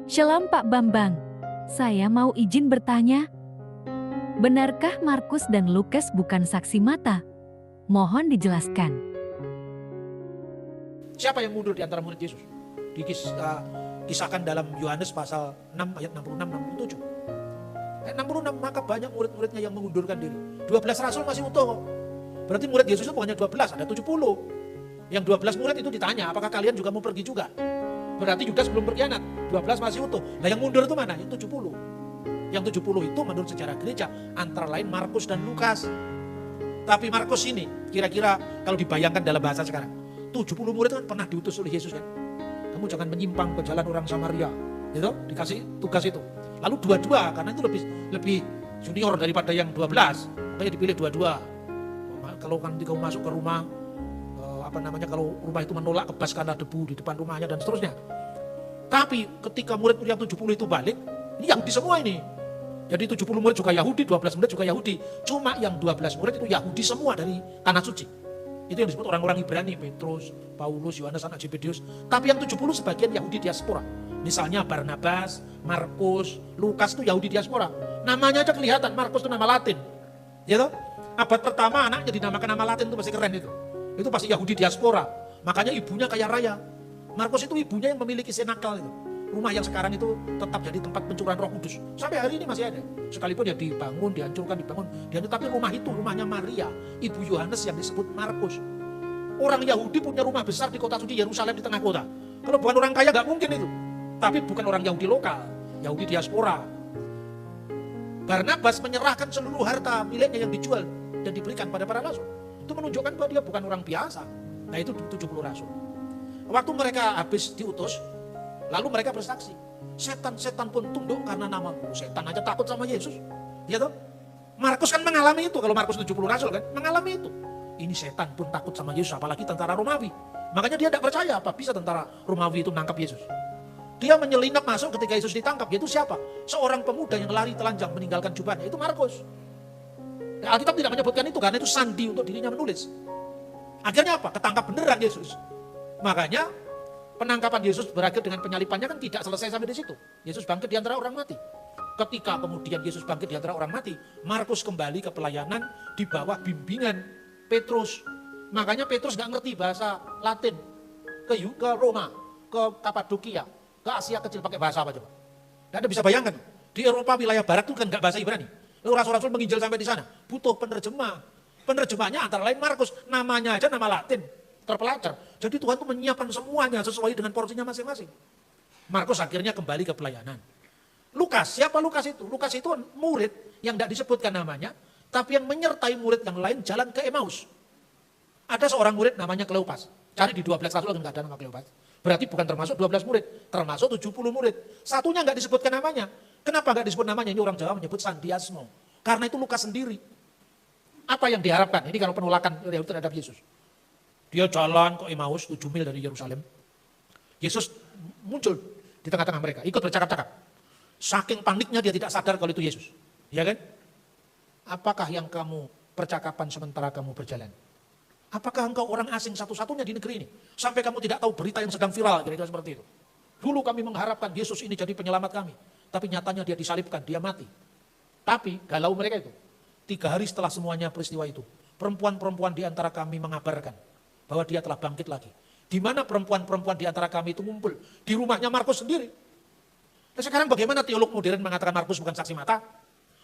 Shalom Pak Bambang, saya mau izin bertanya. Benarkah Markus dan Lukas bukan saksi mata? Mohon dijelaskan. Siapa yang mundur di antara murid Yesus? Dikisahkan dalam Yohanes pasal 6 ayat 66-67. Ayat 66, maka banyak murid-muridnya yang mengundurkan diri. 12 rasul masih utuh kok. Berarti murid Yesus itu bukannya 12, ada 70. Yang 12 murid itu ditanya, apakah kalian juga mau pergi juga? Berarti Yudas belum berkhianat, 12 masih utuh. Nah yang mundur itu mana? Yang 70. Yang 70 itu menurut sejarah gereja, antara lain Markus dan Lukas. Tapi Markus ini, kira-kira kalau dibayangkan dalam bahasa sekarang, 70 murid kan pernah diutus oleh Yesus kan. Kamu jangan menyimpang ke jalan orang Samaria, gitu, dikasih tugas itu. Lalu dua-dua, karena itu lebih junior daripada yang 12, makanya dipilih dua-dua. Kalau nanti kamu masuk ke rumah, kalau rumah itu menolak kebas karena debu di depan rumahnya dan seterusnya. Tapi ketika murid yang 70 itu balik, ini Yahudi semua ini. Jadi 70 murid juga Yahudi, 12 murid juga Yahudi. Cuma yang 12 murid itu Yahudi semua dari tanah suci. Itu yang disebut orang-orang Ibrani, Petrus, Paulus, Yohanes, anak Zebedius. Tapi yang 70 sebagian Yahudi diaspora. Misalnya Barnabas, Markus, Lukas itu Yahudi diaspora. Namanya aja kelihatan, Markus itu nama Latin. Gitu? Abad pertama anaknya dinamakan nama Latin itu pasti keren itu. Itu pasti Yahudi diaspora. Makanya ibunya kaya raya. Markus itu ibunya yang memiliki senakal itu. Rumah yang sekarang itu tetap jadi tempat pencurahan Roh Kudus. Sampai hari ini masih ada. Sekalipun ya dibangun, dihancurkan. Tapi rumah itu rumahnya Maria, ibu Yohanes yang disebut Markus. Orang Yahudi punya rumah besar di kota suci Yerusalem di tengah kota. Kalau bukan orang kaya gak mungkin itu. Tapi bukan orang Yahudi lokal, Yahudi diaspora. Barnabas menyerahkan seluruh harta miliknya yang dijual dan diberikan pada para rasul. Itu menunjukkan bahwa dia bukan orang biasa. Nah itu 70 rasul. Waktu mereka habis diutus, lalu mereka bersaksi. Setan-setan pun tunduk karena namamu. Setan aja takut sama Yesus. Ya toh? Markus kan mengalami itu. Kalau Markus 70 rasul kan mengalami itu. Ini setan pun takut sama Yesus, apalagi tentara Romawi. Makanya dia tidak percaya apa bisa tentara Romawi itu menangkap Yesus. Dia menyelinap masuk ketika Yesus ditangkap. Yaitu siapa? Seorang pemuda yang lari telanjang meninggalkan jubahnya. Itu Markus. Nah, Alkitab tidak menyebutkan itu karena itu sandi untuk dirinya menulis. Akhirnya apa? Ketangkap beneran Yesus. Makanya penangkapan Yesus berakhir dengan penyalipannya kan tidak selesai sampai di situ. Yesus bangkit di antara orang mati. Ketika kemudian Yesus bangkit di antara orang mati, Markus kembali ke pelayanan di bawah bimbingan Petrus. Makanya Petrus gak ngerti bahasa Latin. Ke Roma, ke Kapadokia, ke Asia kecil pakai bahasa apa coba? Gak ada bisa bayangkan. Di Eropa wilayah barat itu kan gak bahasa Ibrani. Lalu rasul-rasul menginjil sampai di sana. Butuh penerjemah. Penerjemahnya antara lain Markus. Namanya aja nama Latin. Terpelajar. Jadi Tuhan itu menyiapkan semuanya sesuai dengan porsinya masing-masing. Markus akhirnya kembali ke pelayanan. Lukas, siapa Lukas itu? Lukas itu murid yang tidak disebutkan namanya. Tapi yang menyertai murid yang lain jalan ke Emmaus. Ada seorang murid namanya Kleopas. Cari di 12 rasul kan gak ada nama Kleopas. Berarti bukan termasuk 12 murid. Termasuk 70 murid. Satunya gak disebutkan namanya. Kenapa gak disebut namanya? Ini orang Jawa menyebut sandiasmo. Karena itu Lukas sendiri. Apa yang diharapkan? Ini kalau penolakan Yahudi terhadap Yesus. Dia jalan ke Emmaus 7 mil dari Yerusalem. Yesus muncul di tengah-tengah mereka. Ikut bercakap-cakap. Saking paniknya dia tidak sadar kalau itu Yesus. Ya kan? Apakah yang kamu percakapan sementara kamu berjalan? Apakah engkau orang asing satu-satunya di negeri ini? Sampai kamu tidak tahu berita yang sedang viral. Kira-kira seperti itu. Dulu kami mengharapkan Yesus ini jadi penyelamat kami. Tapi nyatanya dia disalibkan, dia mati. Tapi galau mereka itu. 3 hari setelah semuanya peristiwa itu. Perempuan-perempuan di antara kami mengabarkan bahwa dia telah bangkit lagi. Di mana perempuan-perempuan di antara kami itu ngumpul? Di rumahnya Markus sendiri. Nah sekarang bagaimana teolog modern mengatakan Markus bukan saksi mata?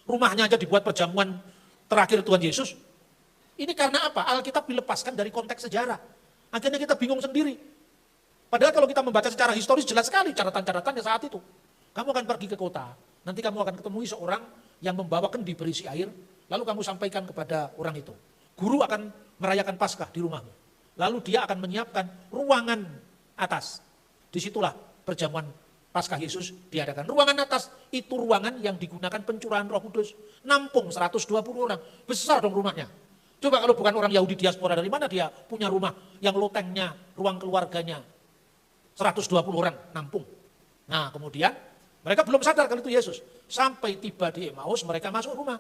Rumahnya aja dibuat perjamuan terakhir Tuhan Yesus. Ini karena apa? Alkitab dilepaskan dari konteks sejarah. Akhirnya kita bingung sendiri. Padahal kalau kita membaca secara historis jelas sekali catatan-catatannya saat itu. Kamu akan pergi ke kota, nanti kamu akan ketemu seorang yang membawa kendi berisi air, lalu kamu sampaikan kepada orang itu. Guru akan merayakan Paskah di rumahmu. Lalu dia akan menyiapkan ruangan atas. Disitulah perjamuan Paskah Yesus diadakan. Ruangan atas itu ruangan yang digunakan pencurahan Roh Kudus. Nampung 120 orang, besar dong rumahnya. Coba kalau bukan orang Yahudi diaspora, dari mana dia punya rumah yang lotengnya, ruang keluarganya 120 orang nampung. Nah kemudian mereka belum sadar kalau itu Yesus. Sampai tiba di Emmaus mereka masuk rumah.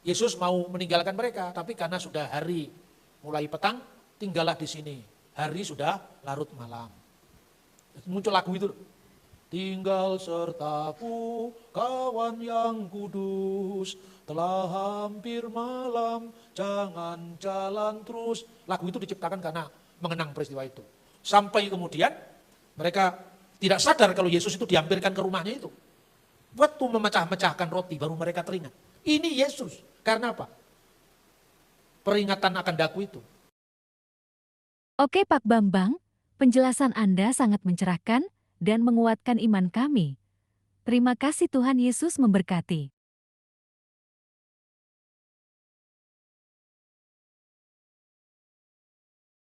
Yesus mau meninggalkan mereka, tapi karena sudah hari mulai petang, tinggallah di sini. Hari sudah larut malam. Muncul lagu itu. Tinggal sertaku, kawan yang kudus, telah hampir malam, jangan jalan terus. Lagu itu diciptakan karena mengenang peristiwa itu. Sampai kemudian mereka tidak sadar kalau Yesus itu dihampirkan ke rumahnya itu. Waktu memecah-mecahkan roti baru mereka teringat. Ini Yesus. Karena apa? Peringatan akan daku itu. Oke Pak Bambang, penjelasan Anda sangat mencerahkan dan menguatkan iman kami. Terima kasih, Tuhan Yesus memberkati.